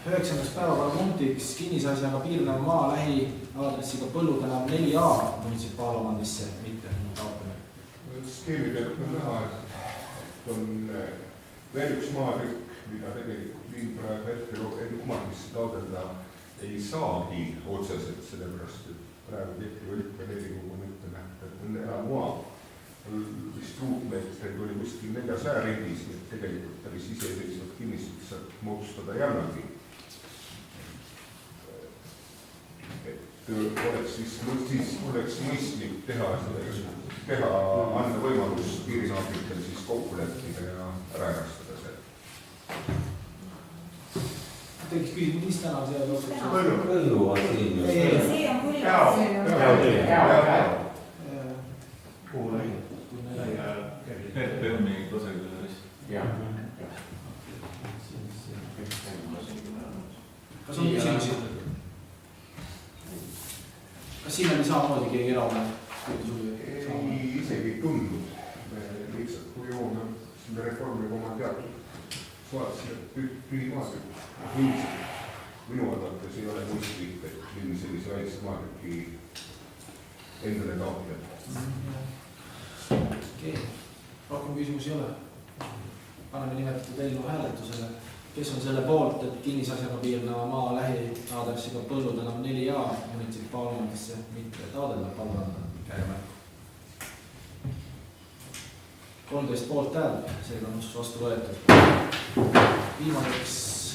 9. päevakorrapunktiks kinnisasjaga piirneva maa lähiaadressiga Põllu tänav 4A munitsipaalomandisse mitte taotleme. Skeemi pealt on näha, et on veel üks maatükk, mida tegelikult linn praegu hetkel omandisse taotleda ei saagi otseselt, sellepärast, et praegu kehtiva üldplaneeringuga on ette nähtud, et on eramaa. Vist ruutmeetreid oli kuskil 400 ringis, nii et tegelikult päris iseseisvat kinnistut saab moodustada ei annagi. Et oleks mõistlik anda võimalus piirinaabritel siis kokku leppida ja ära erastada see. Tekkis küsimus, mis täna see on? Põllu on siin. See on Kuhu läinud? PPM-i Kosekülas. Kas on küsimusi? Kas siin oli samamoodi keegi erakond? Ei, isegi ei tundnud. Lihtsalt kui joone selle reformi oma teatud suvatsi tühi maatükk. Minu arvates ei ole mõistlik, et linn sellise väikse maatüki endale taotleb. Okei, rohkem küsimusi ei ole. Paneme nimetatud eelnõu hääletusele. Kes on selle poolt, et kinnisasjaga piirneva maa lähiaadressiga Põllu tänav 4A munitsipaalomandisse mitte taotleda, palun anda käemärk. 13 poolt hääl, seega on vastu võetud. Viimaseks